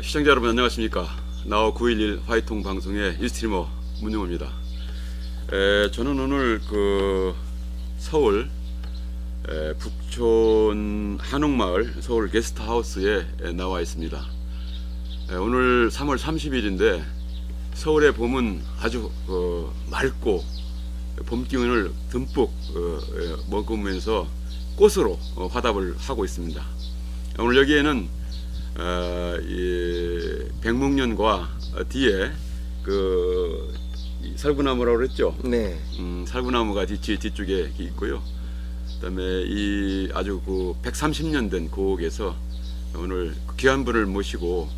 시청자 여러분 안녕하십니까. 나우 911 화이통 방송의 일스트리머 문용호입니다. 저는 오늘 서울 북촌 한옥마을 서울 게스트하우스에 나와 있습니다. 오늘 3월 30일인데 서울의 봄은 아주 맑고 봄 기운을 듬뿍 머금으면서 꽃으로 화답을 하고 있습니다. 오늘 여기에는 이 백목련과 뒤에 살구나무라고 그랬죠. 네. 살구나무가 뒤쪽에 있고요. 그다음에 이 아주 130년 된 고옥에서 오늘 귀한 분을 모시고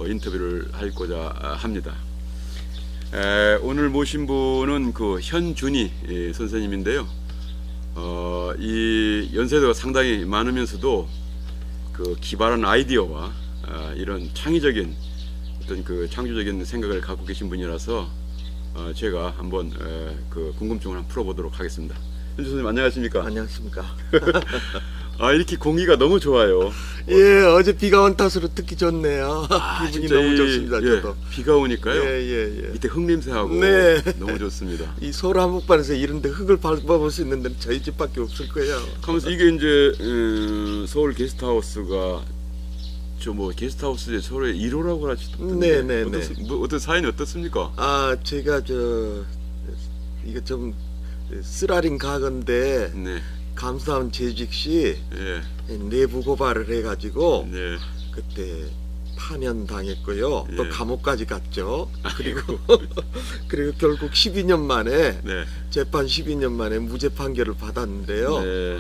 인터뷰를 하고자 합니다. 오늘 모신 분은 현준희 선생님인데요. 이 연세도가 상당히 많으면서도 기발한 아이디어와 이런 창의적인 어떤 창조적인 생각을 갖고 계신 분이라서 제가 한번 궁금증을 한번 풀어보도록 하겠습니다. 현준 선생님 안녕하십니까? 안녕하십니까? 이렇게 공기가 너무 좋아요. 예, 어제 비가 온 탓으로 듣기 좋네요. 기분이 너무 좋습니다. 저도. 비가 오니까요. 예. 밑에 흙 냄새하고 네. 너무 좋습니다. 이 서울 한복판에서 이런데 흙을 밟아볼 수 있는 데는 저희 집밖에 없을 거예요. 하면서 이게 이제 서울 게스트하우스가 게스트하우스에 서울의 1호라고 하시던데. 네네네. 어떤 사연이 어떻습니까? 제가 이거 좀 쓰라린 가건데 네. 감사원 재직 시 예. 내부 고발을 해가지고 네. 그때 파면 당했고요. 또 예. 감옥까지 갔죠. 그리고 결국 12년 만에 네. 재판 12년 만에 무죄 판결을 받았는데요. 네.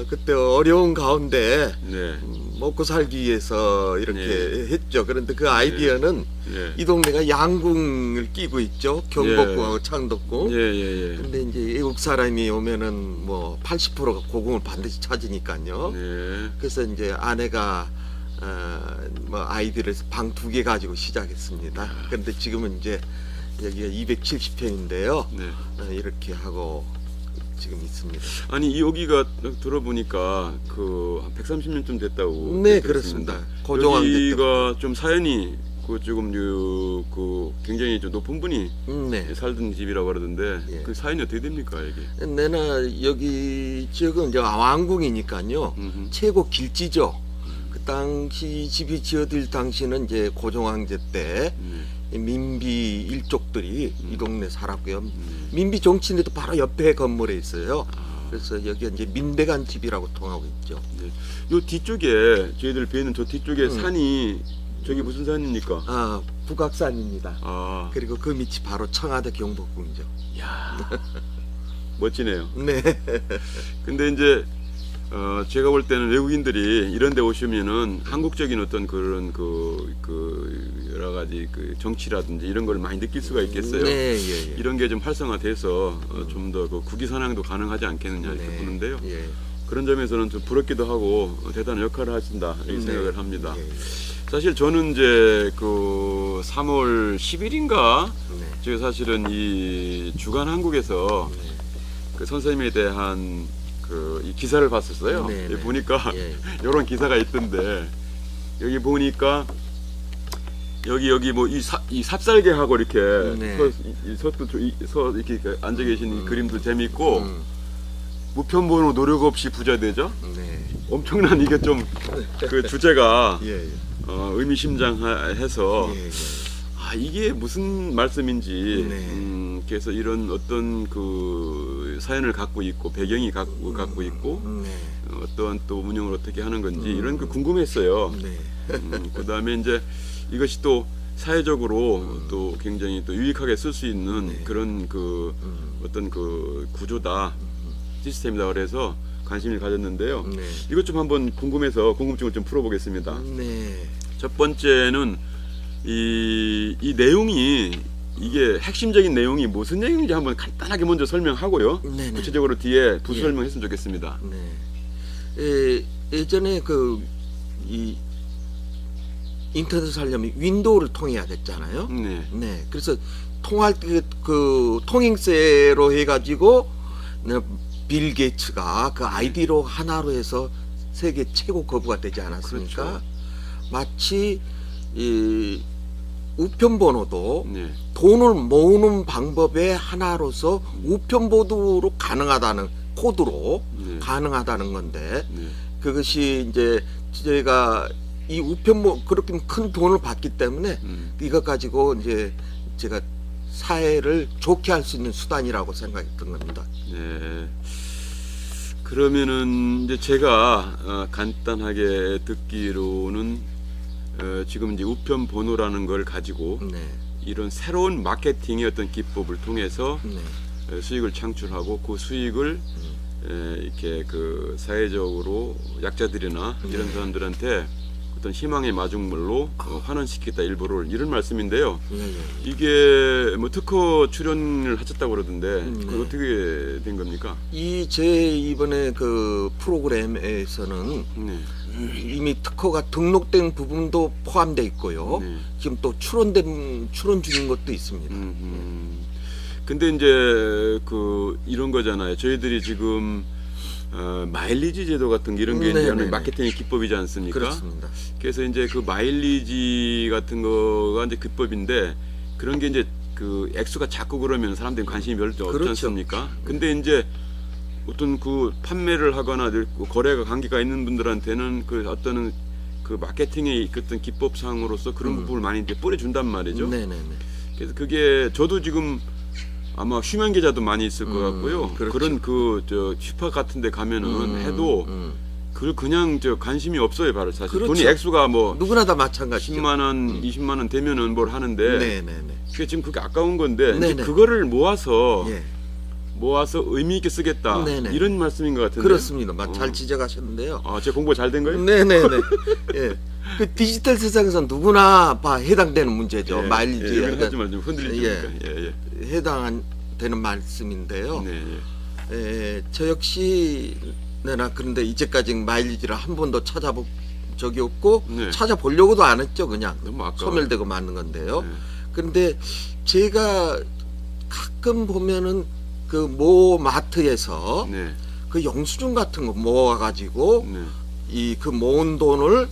그때 어려운 가운데 네. 먹고 살기 위해서 이렇게 했죠. 그런데 그 아이디어는 네. 이 동네가 양궁을 끼고 있죠. 경복궁하고 창덕궁. 예. 근데 이제 외국 사람이 오면은 80%가 고궁을 반드시 찾으니까요. 네. 그래서 이제 아내가 아이디를 방 2개 가지고 시작했습니다. 그런데 지금은 이제 여기가 270평인데요. 네. 이렇게 하고 지금 있습니다. 아니 여기가 들어보니까 한 130년쯤 됐다고. 네, 그렇습니다. 고종황제 여기가 좀 사연이 조금 굉장히 좀 높은 분이 살던 집이라고 그러던데 예. 그 사연이 어떻게 됩니까 이게? 내나 여기 지역은 이제 왕궁이니까요. 최고 길지죠. 그 당시 집이 지어질 당시는 이제 고종황제 때 민비 일족들이 이 동네 살았고요. 민비 종친에도 바로 옆에 건물에 있어요. 그래서 여기가 이제 민대간 집이라고 통하고 있죠. 네. 요 뒤쪽에 저희들 뵈는 저 뒤쪽에 산이 저기 무슨 산입니까? 북악산입니다. 그리고 그 밑이 바로 청와대 경복궁이죠. 야 멋지네요. 네. 근데 이제 제가 볼 때는 외국인들이 이런 데 오시면은 한국적인 어떤 그런 여러 가지 정치라든지 이런 걸 많이 느낄 수가 있겠어요. 네, 이런 게 좀 활성화돼서 좀 더 국위선양도 가능하지 않겠느냐 이렇게 보는데요. 그런 점에서는 좀 부럽기도 하고 대단한 역할을 하신다 이렇게 생각을 합니다. 사실 저는 이제 3월 10일인가 제가 사실은 이 주간 한국에서 선생님에 대한 이 기사를 봤었어요. 여기 보니까 이런 기사가 있던데 여기 보니까 여기 이 삽살개하고 이렇게 서 이렇게 앉아 계신 그림도 재밌고 무편번호 노력 없이 부자 되죠. 엄청난 이게 좀 주제가 의미심장해서 이게 무슨 말씀인지 그래서 이런 어떤 사연을 갖고 있고 배경이 갖고 있고 어떠한 또 운영을 어떻게 하는 건지 이런 거 궁금했어요. 그다음에 이제 이것이 또 사회적으로 또 굉장히 또 유익하게 쓸 수 있는 그런 어떤 구조다 시스템이다 그래서 관심을 가졌는데요. 이것 좀 한번 궁금해서 궁금증을 좀 풀어보겠습니다. 첫 번째는 이 내용이 이게 핵심적인 내용이 무슨 내용인지 한번 간단하게 먼저 설명하고요. 구체적으로 뒤에 부수 설명했으면 좋겠습니다. 예전에 이 인터넷을 하려면 윈도우를 통해야 됐잖아요. 그래서 통할 때 통행세로 해가지고 빌 게이츠가 그 아이디로 하나로 해서 세계 최고 거부가 되지 않았습니까? 마치 이 우편번호도 네. 돈을 모으는 방법의 하나로서 우편번호로 가능하다는 코드로 네. 가능하다는 건데 네. 그것이 이제 제가 이 우편번호 그렇게 큰 돈을 받기 때문에 이것 가지고 이제 제가 사회를 좋게 할 수 있는 수단이라고 생각했던 겁니다. 네. 그러면은 이제 제가 간단하게 듣기로는 지금 이제 우편 번호라는 걸 가지고 네. 이런 새로운 마케팅의 어떤 기법을 통해서 네. 수익을 창출하고 그 수익을 이렇게 그 사회적으로 약자들이나 이런 사람들한테 어떤 희망의 마중물로 환원시키겠다 일부를 이런 말씀인데요. 예, 예. 이게 뭐 특허 출연을 하셨다고 그러던데 그건 네. 어떻게 된 겁니까? 이 제 이번에 그 프로그램에서는 네. 이미 특허가 등록된 부분도 포함되어 있고요. 네. 지금 또 출원 중인 것도 있습니다. 근데 이제 그 이런 거잖아요. 저희들이 지금 마일리지 제도 같은 이런 게 이제 하는 마케팅의 기법이지 않습니까? 그렇습니다. 그래서 이제 그 마일리지 같은 거가 이제 기법인데 그런 게 이제 그 액수가 작고 그러면 사람들이 관심이 별로 없지 그렇죠. 않습니까? 근데 이제 어떤 그 판매를 하거나 거래가 관계가 있는 분들한테는 그 어떤 그 마케팅의 어떤 기법상으로서 그런 부분을 많이 이제 뿌려준단 말이죠. 네네네. 그래서 그게 저도 지금 아마 휴면 계좌도 많이 있을 것 같고요. 그렇죠. 그런 그 저 슈퍼 같은 데 가면은 해도 그걸 그냥 저 관심이 없어요, 바로 사실. 그렇죠. 돈이 액수가 뭐 누구나 다 마찬가지죠. 10만 원, 20만 원 되면은 뭘 하는데 네네네. 그게 지금 그게 아까운 건데 이제 네네. 그거를 모아서 예. 의미 있게 쓰겠다. 네네. 이런 말씀인 것 같은데. 그렇습니다. 잘 지적하셨는데요. 아, 제 공부가 잘 된 거예요? 네네네. 예. 그 디지털 세상에서 누구나 다 해당되는 문제죠. 예, 마일리지 예, 하지만 좀 흔들리니까. 예, 예. 해당되는 말씀인데요. 네, 예. 저 역시 내가 그런데 이제까지 마일리지를 한 번도 찾아본 적이 없고 네. 찾아보려고도 안 했죠. 그냥 너무 아까워요. 소멸되고 마는 건데요. 네. 그런데 제가 가끔 보면은 그 모 마트에서 네. 그 영수증 같은 거 모아가지고 네. 이 그 모은 돈을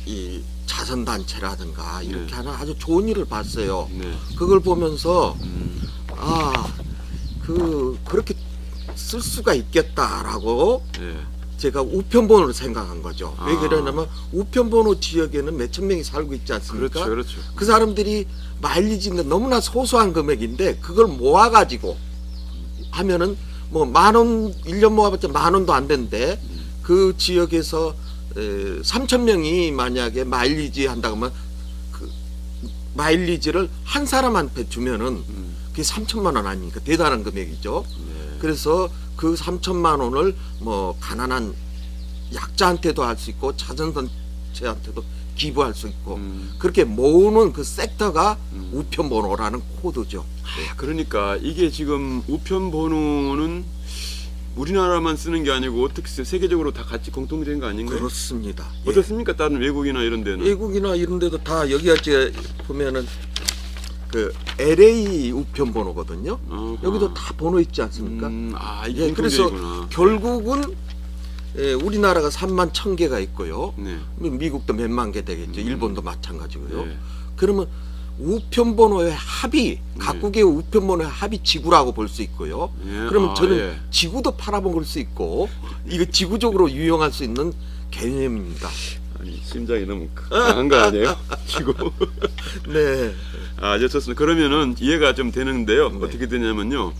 이 자선단체라든가 이렇게 네. 하는 아주 좋은 일을 봤어요. 네. 그걸 보면서 그렇게 쓸 수가 있겠다라고 네. 제가 우편번호를 생각한 거죠. 왜 아. 그러냐면 우편번호 지역에는 몇천 명이 살고 있지 않습니까? 그렇죠, 그렇죠. 그 사람들이 마일리지인데 너무나 소소한 금액인데 그걸 모아가지고 하면은 뭐 10,000원 1년 모아봤자 10,000원도 안 되는데 그 지역에서 3,000명이 만약에 마일리지 한다고 하면 그 마일리지를 한 사람한테 주면은 그게 3,000만 원 아닙니까? 대단한 금액이죠. 네. 그래서 그 3,000만 원을 뭐 가난한 약자한테도 할 수 있고 자선단체한테도 기부할 수 있고 그렇게 모으는 그 섹터가 우편번호라는 코드죠. 그러니까 이게 지금 우편 번호는 우리나라만 쓰는 게 아니고 어떻게 세계적으로 다 같이 공통된 거 아닌가요? 그렇습니다. 어떻습니까? 다른 외국이나 이런 데는? 외국이나 이런 데도 다 여기까지 보면은 그 LA 우편번호거든요. 어허. 여기도 다 번호 있지 않습니까? 이게 예, 그래서 공통적이구나. 결국은 우리나라가 31,000개가 있고요. 네. 미국도 몇만 개 되겠죠. 일본도 마찬가지고요. 네. 그러면 우편번호의 합이 각국의 우편번호의 합이 지구라고 볼 수 있고요. 예. 그러면 저는 예. 지구도 팔아먹을 수 있고 이거 지구적으로 유용할 수 있는 개념입니다. 아니, 심장이 너무 강한 거 아니에요? 지구. 네. 이제 좋습니다. 그러면은 이해가 좀 되는데요. 네. 어떻게 되냐면요.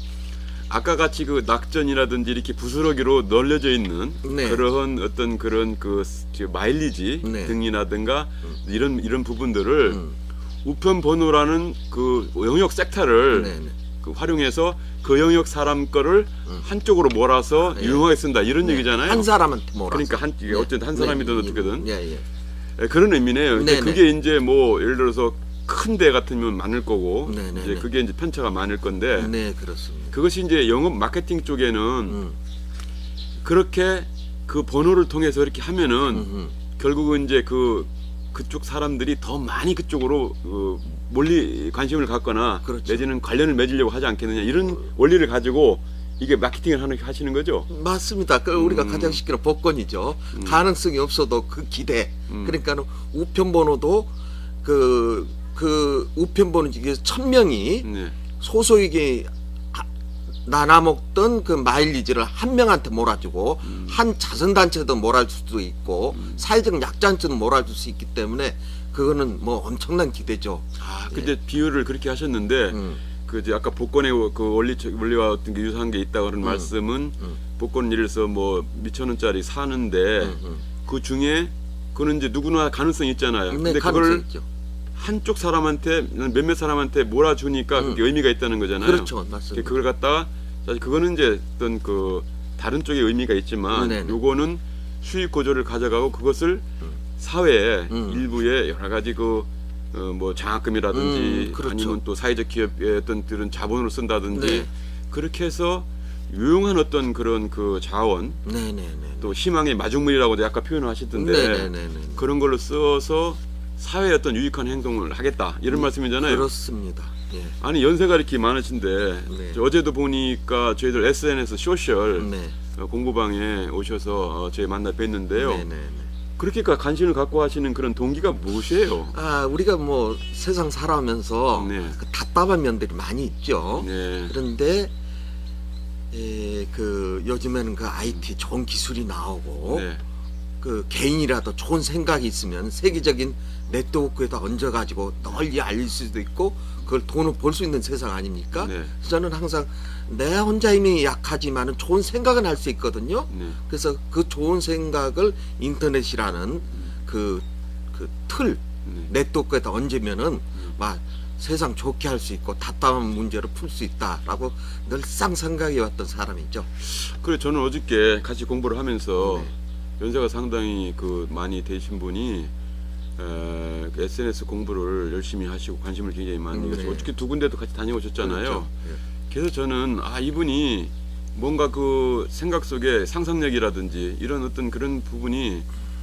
아까 같이 그 낙전이라든지 이렇게 부스러기로 널려져 있는 네. 그런 어떤 그런 그 마일리지 네. 등이라든가 이런 부분들을 우편 번호라는 그 영역 섹터를 네, 네. 그 활용해서 그 영역 사람 거를 한쪽으로 몰아서 예. 유용하게 쓴다 이런 네. 얘기잖아요. 한 사람한테 몰아서. 그러니까 이게 어쨌든 한 사람이든 어떻게든 예, 예. 그런 의미네요. 근데 네, 그게 이제 뭐 예를 들어서 큰 데 같으면 많을 거고 네, 네, 이제 네. 그게 이제 편차가 많을 건데 네, 그렇습니다. 그것이 이제 영업 마케팅 쪽에는 그렇게 그 번호를 통해서 이렇게 하면은 결국은 이제 그쪽 사람들이 더 많이 그쪽으로 관심을 갖거나 그렇죠. 내지는 관련을 맺으려고 하지 않겠느냐 이런 원리를 가지고 이게 마케팅을 하시는 거죠? 맞습니다. 그 우리가 가장 쉽게 복권이죠. 가능성이 없어도 그 기대. 그러니까는 우편번호도 그 우편번호 중에 1000명이 네. 소소에게 나눠먹던 그 마일리지를 한 명한테 몰아주고 한 자선단체도 몰아줄 수도 있고 사회적 약자한테도 몰아줄 수 있기 때문에 그거는 뭐 엄청난 기대죠. 아, 근데 비유를 그렇게 하셨는데 그 이제 아까 복권의 그 원리와 어떤 게 유사한 게 있다고 하는 말씀은 복권 예를 들어서 뭐 몇천 원짜리 사는데 그 중에 그거는 이제 누구나 가능성이 있잖아요. 네, 근데 가능성이 그걸 있죠. 한쪽 사람한테 몇몇 사람한테 몰아주니까 그게 의미가 있다는 거잖아요. 그렇죠, 맞습니다. 그걸 갖다가 사실 그거는 이제 어떤 그 다른 쪽의 의미가 있지만 네네. 요거는 수익 구조를 가져가고 그것을 사회의 일부의 여러 가지 뭐 장학금이라든지 그렇죠. 아니면 또 사회적 기업의 어떤 그런 자본으로 쓴다든지 네. 그렇게 해서 유용한 어떤 그런 그 자원 네네네. 또 희망의 마중물이라고도 아까 표현을 하시던데 네네네. 그런 걸로 써서 사회에 어떤 유익한 행동을 하겠다 이런 말씀이잖아요. 그렇습니다. 예. 아니 연세가 이렇게 많으신데 네. 어제도 보니까 저희들 SNS 소셜 네. 공부방에 오셔서 저희 만나 뵀는데요. 네네네. 그렇게 관심을 갖고 하시는 그런 동기가 무엇이에요? 아, 우리가 뭐 세상 살아가면서 네. 그 답답한 면들이 많이 있죠. 네. 그런데 그 요즘에는 그 IT 좋은 기술이 나오고 네. 그 개인이라도 좋은 생각이 있으면 세계적인 네트워크에다 얹어가지고 널리 알릴 수도 있고 그걸 돈을 벌 수 있는 세상 아닙니까? 네. 그래서 저는 항상 내 혼자 힘이 약하지만은 좋은 생각은 할 수 있거든요. 네. 그래서 그 좋은 생각을 인터넷이라는 그 틀 네. 네트워크에다 얹으면은 막 세상 좋게 할 수 있고 답답한 문제를 풀 수 있다라고 늘상 생각해 왔던 사람이죠. 그래 저는 어저께 같이 공부를 하면서 네. 연세가 상당히 많이 되신 분이 그 SNS 공부를 열심히 하시고 관심을 굉장히 많이 가지고 네. 어저께 두 군데도 같이 다녀오셨잖아요. 그렇죠. 그래서 저는 이분이 뭔가 그 생각 속에 상상력이라든지 이런 어떤 그런 부분이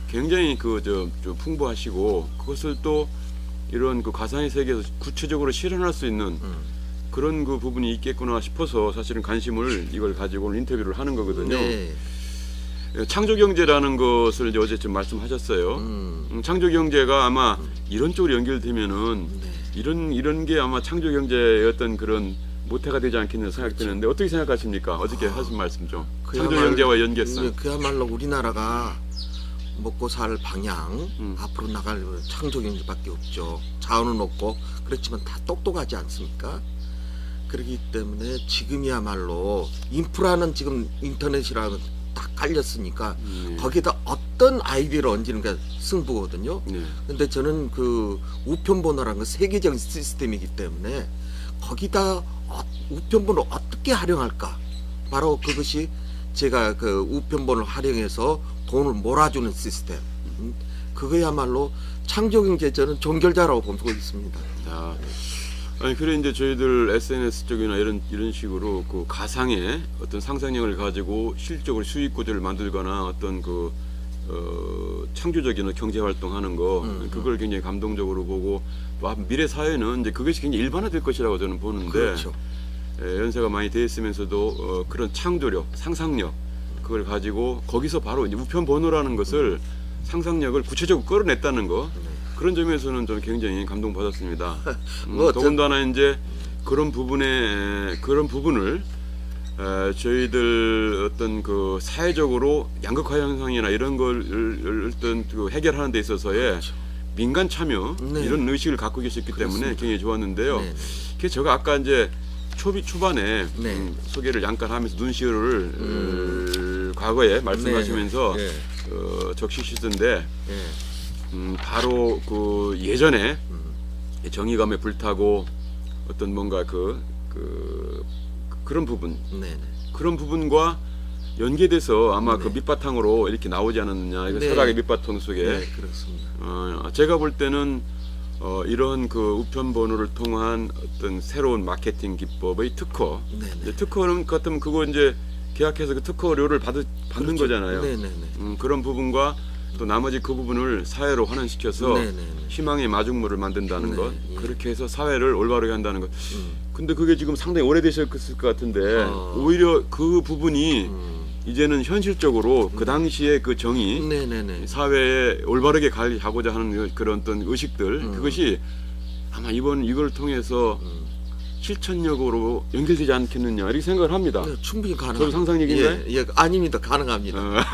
굉장히 좀 풍부하시고 그것을 또 이런 그 가상의 세계에서 구체적으로 실현할 수 있는 그런 그 부분이 있겠구나 싶어서 사실은 관심을 이걸 가지고 오늘 인터뷰를 하는 거거든요. 네. 창조경제라는 것을 이제 어제 좀 말씀하셨어요. 창조경제가 아마 이런 쪽으로 연결되면은 네. 이런 게 아마 창조경제의 어떤 그런 모태가 되지 않겠는 생각이 드는데 어떻게 생각하십니까? 어저께 하신 말씀 좀. 창조경제와 연계성. 그야말로 우리나라가 먹고 살 방향 앞으로 나갈 창조경제밖에 없죠. 자원은 없고 그렇지만 다 똑똑하지 않습니까? 그렇기 때문에 지금이야말로 인프라는 지금 인터넷이라는 딱 깔렸으니까 거기다 어떤 아이디어를 얹는 게 승부거든요. 네. 근데 저는 그 우편번호라는 건 세계적인 시스템이기 때문에 거기다 우편번호를 어떻게 활용할까? 바로 그것이 제가 그 우편번호를 활용해서 돈을 몰아주는 시스템. 그거야말로 창조경제 저는 종결자라고 보고 있습니다. 자, 아니 그래 이제 저희들 SNS 쪽이나 이런 식으로 그 가상의 어떤 상상력을 가지고 실질적으로 수익 구조를 만들거나 어떤 창조적인 경제 활동하는 거 그걸 굉장히 감동적으로 보고 또 미래 사회는 이제 그것이 굉장히 일반화될 것이라고 저는 보는데 그렇죠. 연세가 많이 돼 있으면서도 그런 창조력, 상상력 그걸 가지고 거기서 바로 이제 우편 번호라는 것을 상상력을 구체적으로 끌어냈다는 거 그런 점에서는 저는 굉장히 감동받았습니다. 더군다나 이제 그런 부분을 저희들 어떤 그 사회적으로 양극화 현상이나 이런 걸 어떤 그 해결하는 데 있어서의 그렇죠. 민간 참여 네. 이런 의식을 갖고 계셨기 때문에 그렇습니다. 굉장히 좋았는데요. 네. 그래서 제가 아까 이제 초반에 네. 소개를 잠깐 하면서 눈시울을 과거에 말씀하시면서 네. 적시시던데 네. 바로 그 예전에 정의감에 불타고 어떤 뭔가 그런 부분 네. 그런 부분과 연계돼서 아마 네. 그 밑바탕으로 이렇게 나오지 않았느냐 이거 네. 철학의 밑바탕 속에 네, 그렇습니다. 제가 볼 때는 이런 그 우편 번호를 통한 어떤 새로운 마케팅 기법의 특허. 네. 이제 특허는 같으면 그거 이제 계약해서 그 특허료를 받는 그렇죠. 거잖아요. 네. 그런 부분과 또 나머지 그 부분을 사회로 환원시켜서 네네네. 희망의 마중물을 만든다는 네, 것, 예. 그렇게 해서 사회를 올바르게 한다는 것. 근데 그게 지금 상당히 오래되셨을 것 같은데 오히려 그 부분이 이제는 현실적으로 그 당시에 그 정의, 네네네. 사회에 올바르게 관리하고자 하는 그런 어떤 의식들, 그것이 아마 이걸 통해서 실천력으로 연결되지 않겠느냐 이렇게 생각을 합니다. 네, 충분히 가능합니다. 저도 상상 얘기인가요? 예, 아닙니다. 가능합니다.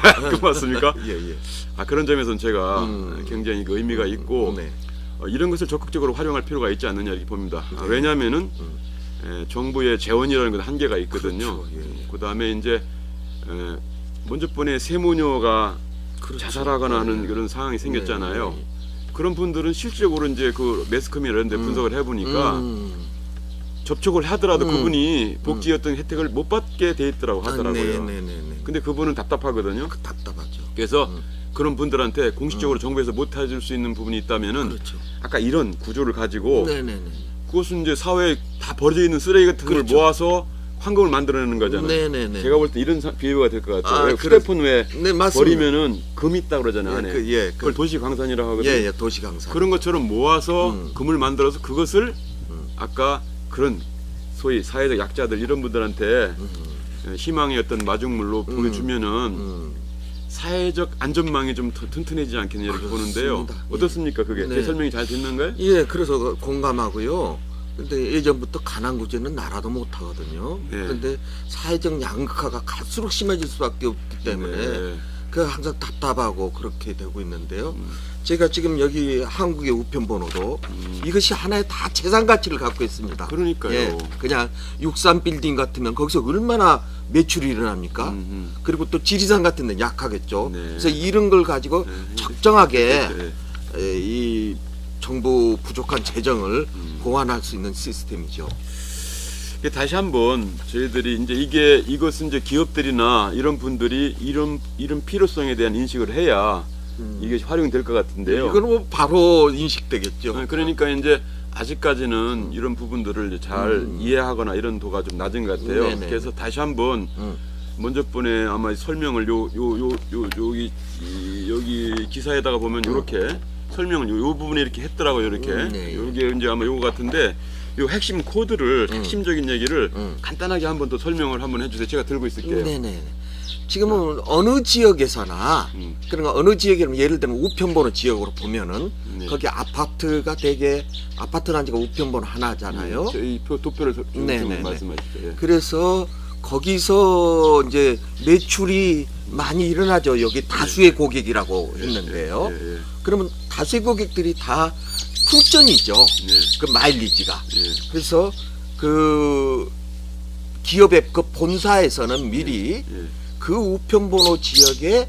고맙습니까? 예, 예. 그런 점에서는 제가 굉장히 그 의미가 있고 네. 이런 것을 적극적으로 활용할 필요가 있지 않느냐 이렇게 봅니다. 왜냐하면은 정부의 재원이라는 건 한계가 있거든요. 그렇죠. 예. 그다음에 이제 먼저 번에 세무녀가 그렇죠. 자살하거나 하는 그런 상황이 생겼잖아요. 그런 분들은 실질적으로 이제 그 매스컴이나 이런 데 분석을 해보니까 접촉을 하더라도 그분이 복지 어떤 혜택을 못 받게 돼 있더라고 하더라고요. 네네네. 근데 그분은 답답하거든요. 답답하죠. 그래서 그런 분들한테 공식적으로 정부에서 못 해줄 수 있는 부분이 있다면은 그렇죠. 아까 이런 구조를 가지고 네네네. 그것은 이제 사회에 다 버려져 있는 쓰레기 같은 걸 그렇죠. 모아서 황금을 만들어내는 거잖아요. 네네네. 제가 볼 때 이런 비유가 될 것 같아요. 아, 왜 휴대폰 왜 네, 맞습니다. 버리면은 금 있다 그러잖아요. 안에. 예, 그걸 도시광산이라고 하거든요. 예, 도시강산. 그런 것처럼 모아서 금을 만들어서 그것을 아까 그런 소위 사회적 약자들 이런 분들한테 희망의 어떤 마중물로 보여주면은 사회적 안전망이 좀 더 튼튼해지지 않겠냐 이렇게 보는데요. 예. 어떻습니까 그게? 네. 제 설명이 잘 됐는가요? 예, 그래서 공감하고요. 근데 예전부터 가난구제는 나라도 못하거든요. 네. 근데 사회적 양극화가 갈수록 심해질 수밖에 없기 때문에 네. 그 항상 답답하고 그렇게 되고 있는데요. 제가 지금 여기 한국의 우편번호도 이것이 하나의 다 재산 가치를 갖고 있습니다. 그러니까요. 예, 그냥 63 빌딩 같으면 거기서 얼마나 매출이 일어납니까? 그리고 또 지리산 같은 데는 약하겠죠. 네. 그래서 이런 걸 가지고 네. 적정하게 네. 이 정부 부족한 재정을 보완할 수 있는 시스템이죠. 다시 한번 저희들이 이제 이것은 이제 기업들이나 이런 분들이 이런 필요성에 대한 인식을 해야 이게 활용될 것 같은데요. 이거는 뭐 바로 인식되겠죠. 그러니까 이제 아직까지는 이런 부분들을 이제 잘 이해하거나 이런 도가 좀 낮은 것 같아요. 네네. 그래서 다시 한번 먼저 번에 아마 설명을 여기 기사에다가 보면 이렇게 설명을 요 부분에 이렇게 했더라고요. 이렇게 네. 이게 이제 아마 요거 같은데 요 핵심 코드를 핵심적인 얘기를 간단하게 한번 더 설명을 한번 해주세요. 제가 들고 있을게요. 네네. 지금은 어느 지역에서나 그러니까 어느 지역이면 예를 들면 우편번호 지역으로 보면은 네. 거기 아파트가 되게 아파트 단지가 우편번호 하나잖아요. 저희 도표를 네네네. 말씀하시죠. 예. 그래서 거기서 이제 매출이 많이 일어나죠. 여기 다수의 고객이라고 했는데요. 예. 그러면 다수의 고객들이 다 품전이죠. 네. 그 마일리지가. 예. 그래서 그 기업의 그 본사에서는 미리 예. 그 우편번호 지역의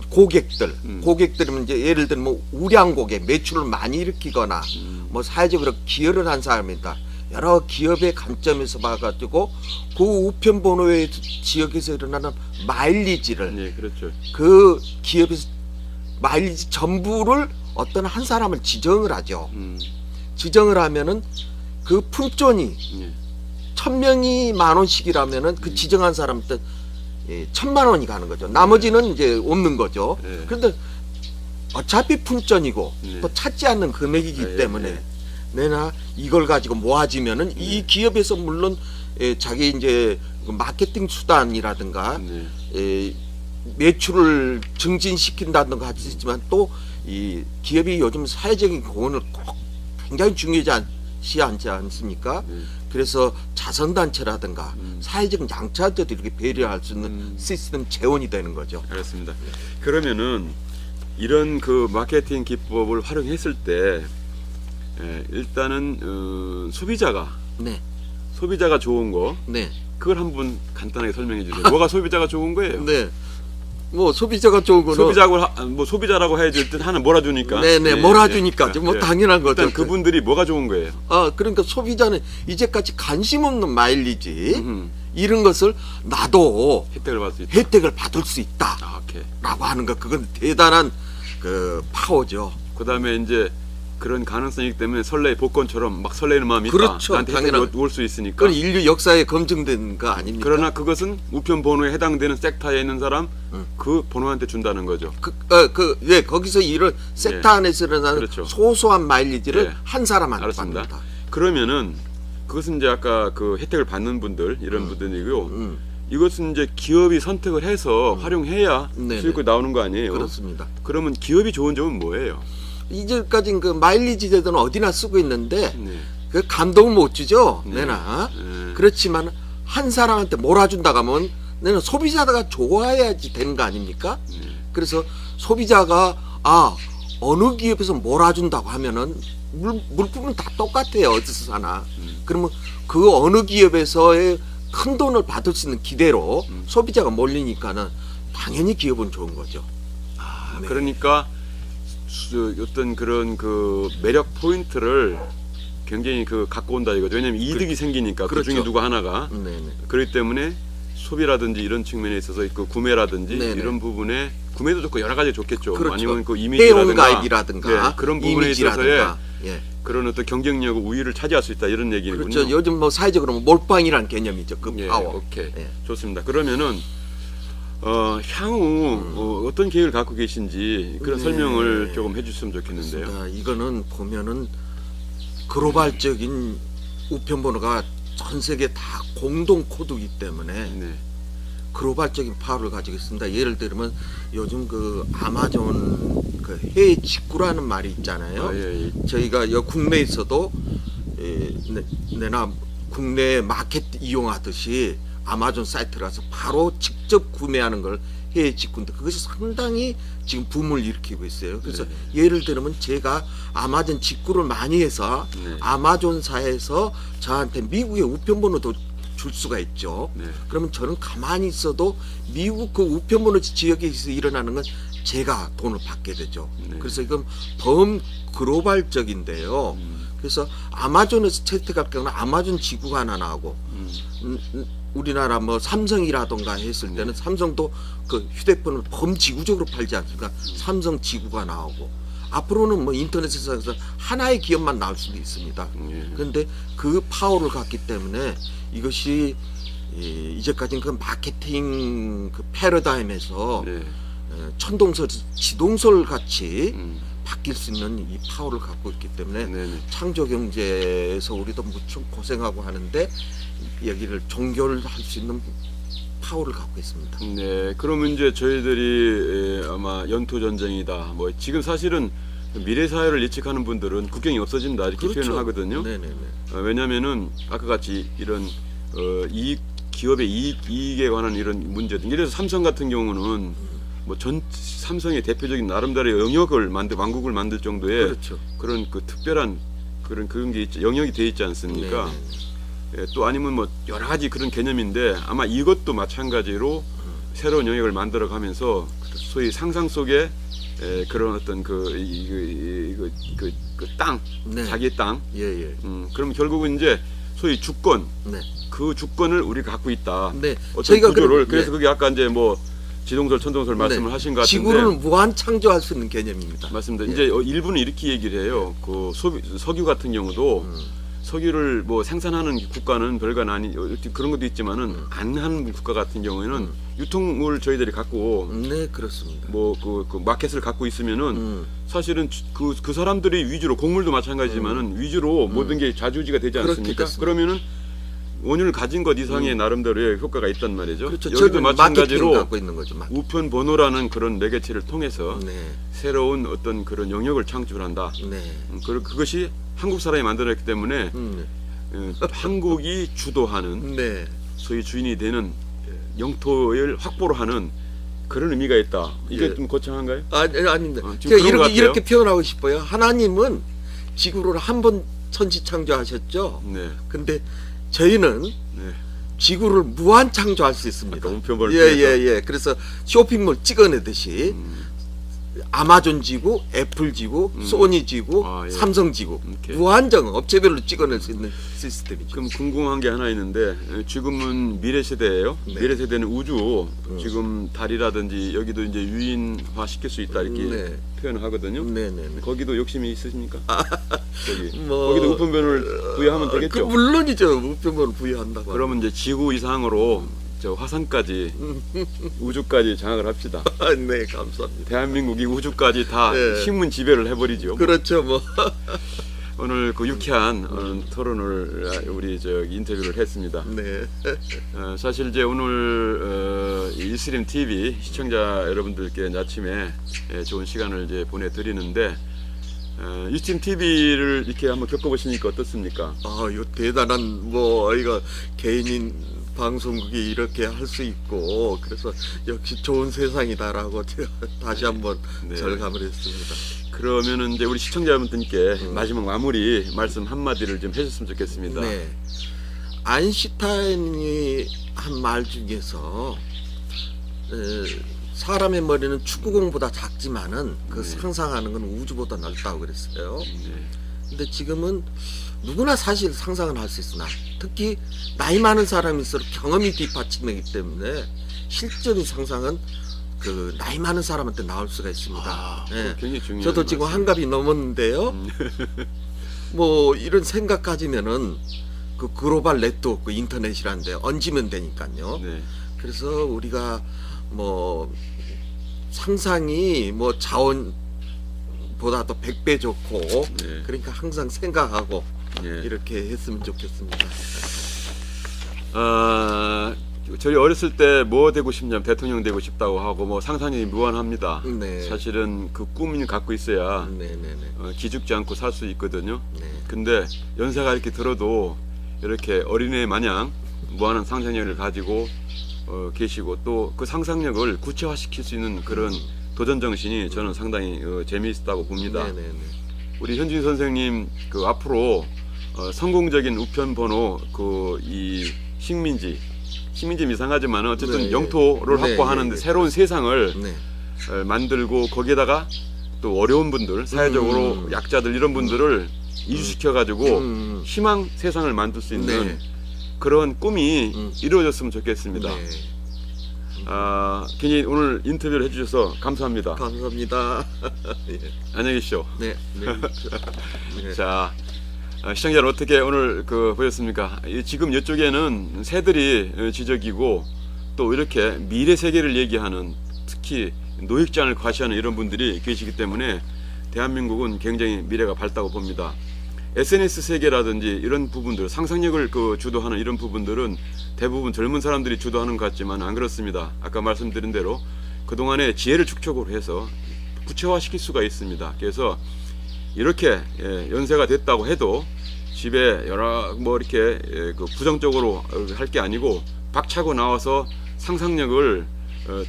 고객들이면 이제 예를 들면 뭐 우량 고객, 매출을 많이 일으키거나 뭐 사회적으로 기여를 한 사람이다. 여러 기업의 관점에서 봐가지고 그 우편번호의 지역에서 일어나는 마일리지를 네, 그렇죠. 그 기업에서 마일리지 전부를 어떤 한 사람을 지정을 하죠. 지정을 하면은 그 품존이 예. 1000명이 10,000원씩이라면은 그 지정한 사람한테 1,000만 원이 가는 거죠. 나머지는 이제 없는 거죠. 네. 그런데 어차피 품전이고 네. 또 찾지 않는 금액이기 네, 때문에 네. 내나 이걸 가지고 모아지면은 이 기업에서 물론 자기 이제 그 마케팅 수단이라든가 네. 매출을 증진시킨다든가 할 수 있지만 또 이 기업이 요즘 사회적인 공헌을 꼭 굉장히 중요하지 않습니까? 그래서 자선단체라든가 사회적 양자들도 이렇게 배려할 수 있는 시스템 재원이 되는 거죠. 알겠습니다. 그러면은 이런 그 마케팅 기법을 활용했을 때 일단은 소비자가 네, 좋은 거 네, 그걸 한번 간단하게 설명해 주세요. 뭐가 소비자가 좋은 거예요? 네. 뭐 소비자가 좋은 거는 소비자라고 해야지 일단 하나 몰아주니까. 네네, 몰아주니까 뭐 당연한 거죠. 일단 그분들이 뭐가 좋은 거예요? 그러니까 소비자는 이제까지 관심 없는 마일리지 이런 것을 나도 혜택을 받을 수 있다. 혜택을 받을 수 있다. 오케이. 라고 하는 거 그건 대단한 그 파워죠. 그다음에 이제 그런 가능성이기 때문에 설레 복권처럼 막 설레는 마음이 그렇죠. 있다. 나한테 당연한. 올 수 있으니까. 그건 인류 역사에 검증된 거 아닙니까? 그러나 그것은 우편 번호에 해당되는 섹타에 있는 사람 그 번호한테 준다는 거죠. 거기서 이런 섹터 안에서 일어나는 그렇죠. 소소한 마일리지를 예. 한 사람한테 알았습니다. 받는다. 그러면은 그것은 이제 아까 그 혜택을 받는 분들 이런 분들이고요. 이것은 이제 기업이 선택을 해서 활용해야 네네. 수익이 나오는 거 아니에요. 그렇습니다. 그러면 기업이 좋은 점은 뭐예요? 이제까지는 그 마일리지 제도는 어디나 쓰고 있는데 네. 그 감동을 못 주죠. 네. 내나. 네. 그렇지만 한 사람한테 몰아준다고 하면 내는 소비자가 좋아해야지 되는 거 아닙니까? 네. 그래서 소비자가 어느 기업에서 몰아준다고 하면은 물품은 다 똑같아요. 어디서 사나. 그러면 그 어느 기업에서의 큰 돈을 받을 수 있는 기대로 소비자가 몰리니까는 당연히 기업은 좋은 거죠. 네. 그러니까 어떤 그런 그 매력 포인트를 굉장히 그 갖고 온다 이거죠. 왜냐하면 이득이 생기니까 그렇죠. 그 중에 누구 하나가 네네. 그렇기 때문에 소비라든지 이런 측면에 있어서 그 구매라든지 네네. 이런 부분에 구매도 좋고 여러 가지 좋겠죠. 그렇죠. 아니면 그 회원 이미지라든가 가입이라든가 네, 그런 부분에 있어서의 이미지라든가. 예. 그런 어떤 경쟁력 우위를 차지할 수 있다 이런 얘기군요. 그렇죠. 요즘 뭐 사회적으로 몰빵이라는 개념이죠. 그 예, 파워. 오케이. 예. 좋습니다. 그러면은 향후 어떤 계획을 갖고 계신지 그런 네. 설명을 조금 해주셨으면 좋겠는데요. 그렇습니다. 이거는 보면은 글로벌적인 우편번호가 전 세계 다 공동 코드이기 때문에 네. 글로벌적인 파워를 가지고 있습니다. 예를 들면 요즘 그 아마존 그 해외 직구라는 말이 있잖아요. 예. 저희가 국내에서도 내나 국내 마켓 이용하듯이 아마존 사이트라서 바로 직접 구매하는 걸 해외 직구인데 그것이 상당히 지금 붐을 일으키고 있어요. 그래서 예를 들면 제가 아마존 직구를 많이 해서 아마존사에서 저한테 미국의 우편번호도 줄 수가 있죠. 그러면 저는 가만히 있어도 미국 그 우편번호 지역에서 일어나는 건 제가 돈을 받게 되죠. 그래서 이건 글로벌적인데요. 그래서 아마존에서 채택할 경우는 아마존 지구가 하나 나오고 우리나라 뭐 삼성이라던가 했을 때는 삼성도 그 휴대폰을 범지구적으로 팔지 않습니까? 삼성 지구가 나오고 앞으로는 뭐 인터넷에서 하나의 기업만 나올 수도 있습니다. 그런데 그 파워를 갖기 때문에 이것이 이제까지는 그 마케팅 그 패러다임에서 천동설, 지동설 같이 바뀔 수 있는 이 파워를 갖고 있기 때문에 창조경제에서 우리도 무척 고생하고 하는데 여기를 종결할 수 있는 파워를 갖고 있습니다. 네, 그러면 이제 저희들이 아마 연토 전쟁이다. 뭐 지금 사실은 미래 사회를 예측하는 분들은 국경이 없어진다 이렇게 그렇죠. 표현을 하거든요. 왜냐하면은 아까 같이 이런 이익 기업의 이익에 관한 이런 문제들. 예를 들어서 삼성 같은 경우는 뭐 전 삼성의 대표적인 나름대로의 영역을 왕국을 만들 정도의 그렇죠. 그런 그 특별한 그런 게 있죠. 영역이 돼 있지 않습니까? 예, 또 아니면 뭐 여러 가지 그런 개념인데 아마 이것도 마찬가지로 새로운 영역을 만들어가면서 소위 상상 속에 그런 어떤 땅, 자기의 땅. 그럼 결국은 이제 소위 주권, 그 주권을 우리가 갖고 있다. 어떤 구조를 그래서 그게 아까 이제 뭐 지동설, 천동설 말씀을 하신 것 같은데 지구를 무한 창조할 수 있는 개념입니다. 맞습니다. 이제 일부는 이렇게 얘기를 해요. 그 석유 같은 경우도 석유를 뭐 생산하는 국가는 별건 아니 그런 것도 있지만은 안 하는 국가 같은 경우에는 유통을 저희들이 갖고 그렇습니다. 뭐 그 마켓을 갖고 있으면은 사실은 그 사람들이 위주로 곡물도 마찬가지지만은 위주로 모든 게 좌지우지가 되지 않습니까? 그러면은 원유를 가진 것 이상의 나름대로의 효과가 있단 말이죠. 그렇죠. 여기도 마찬가지로 갖고 있는 거죠. 우편 번호라는 그런 매개체를 통해서 새로운 어떤 그런 영역을 창출한다. 그리고 그것이 한국 사람이 만들었기 때문에 한국이 주도하는 소위 주인이 되는 영토를 확보를 하는 그런 의미가 있다. 이게 좀 거창한가요? 아닙니다. 제가 이렇게 표현하고 싶어요. 하나님은 지구를 한 번 천지 창조하셨죠. 근데 저희는 지구를 무한 창조할 수 있습니다. 우편번호 그래서 쇼핑몰 찍어내듯이 아마존 지구, 애플 지구, 소니 지구, 아, 예. 삼성 지구 오케이. 무한정 업체별로 찍어낼 수 있는 시스템이죠. 그럼 궁금한 게 하나 있는데 지금은 미래 세대예요. 네. 미래 세대는 우주 지금 달이라든지 여기도 이제 유인화 시킬 수 있다 이렇게 네. 표현을 하거든요. 네네네. 거기도 욕심이 있으십니까? 거기 뭐, 거기도 우편변을 부여하면 그 되겠죠. 물론이죠. 우편변을 부여한다고. 그러면 이제 지구 이상으로 저 화성까지 우주까지 장악을 합시다. 네, 감사합니다. 대한민국이 우주까지 다 네. 신문 지배를 해버리죠. 그렇죠, 뭐. 오늘 그 유쾌한 토론을 우리 저 인터뷰를 했습니다. 네. 사실 이제 오늘 이스트림 TV 시청자 여러분들께 아침에 좋은 시간을 이제 보내드리는데 이스트림 TV를 이렇게 한번 겪어보시니까 어떻습니까? 아, 이 대단한 뭐 이거 개인인 방송국이 이렇게 할 수 있고 그래서 역시 좋은 세상이다라고 제가 다시 한번 네. 절감을 했습니다. 그러면은 이제 우리 시청자분들께 마지막 마무리 말씀 한마디를 좀 해줬으면 좋겠습니다. 네. 아인슈타인이 한 말 중에서 사람의 머리는 축구공보다 작지만은 그 상상하는 건 우주보다 넓다고 그랬어요. 네. 근데 지금은 누구나 사실 상상은 할 수 있으나 특히 나이 많은 사람일수록 경험이 뒷받침이기 때문에 실적인 상상은 그 나이 많은 사람한테 나올 수가 있습니다. 아, 예. 굉장히 중요한 저도 지금 말씀. 한갑이 넘었는데요. 뭐 이런 생각 가지면은 그 글로벌 네트워크 인터넷이란데 얹으면 되니까요. 네. 그래서 우리가 뭐 상상이 뭐 자원보다 더 100배 좋고 네. 그러니까 항상 생각하고 네. 이렇게 했으면 좋겠습니다. 저희 어렸을 때 뭐 되고 싶냐면 대통령 되고 싶다고 하고 뭐 상상력이 무한합니다. 네. 사실은 그 꿈을 갖고 있어야 네네네. 기죽지 않고 살 수 있거든요. 네. 근데 연세가 이렇게 들어도 이렇게 어린애 마냥 무한한 상상력을 가지고 계시고 또 그 상상력을 구체화시킬 수 있는 그런 도전 정신이 저는 상당히 재미있다고 봅니다. 네네네. 우리 현진 선생님 그 앞으로 성공적인 우편 번호 그 이 식민지 이상하지만 어쨌든 네, 영토를 네, 확보하는데 네, 새로운 세상을 네. 만들고 거기에다가 또 어려운 분들 사회적으로 약자들 이런 분들을 이주시켜 가지고 희망 세상을 만들 수 있는 네. 그런 꿈이 이루어졌으면 좋겠습니다. 네. 굉장히 오늘 인터뷰를 해주셔서 감사합니다. 감사합니다. 예. 안녕히 계십시오. 네. 네. 네. 자, 시청자 여러분 어떻게 오늘 보셨습니까? 지금 이쪽에는 새들이 지적이고 또 이렇게 미래 세계를 얘기하는 특히 노획장을 과시하는 이런 분들이 계시기 때문에 대한민국은 굉장히 미래가 밝다고 봅니다. SNS 세계라든지 이런 부분들, 상상력을 주도하는 이런 부분들은 대부분 젊은 사람들이 주도하는 것 같지만 안 그렇습니다. 아까 말씀드린 대로 그동안의 지혜를 축적으로 해서 구체화시킬 수가 있습니다. 그래서 이렇게 연세가 됐다고 해도 집에 여러 뭐 이렇게 부정적으로 할 게 아니고 박차고 나와서 상상력을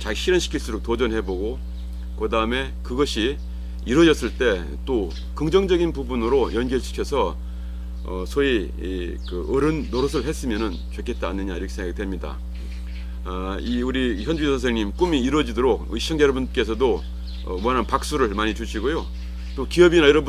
자기 실현시킬수록 도전해보고 그 다음에 그것이 이루어졌을 때 또 긍정적인 부분으로 연결시켜서 소위 어른 노릇을 했으면 좋겠다 않느냐 이렇게 생각이 됩니다. 우리 현주 선생님 꿈이 이루어지도록 시청자 여러분께서도 원하는 박수를 많이 주시고요. 또 기업이나 여러분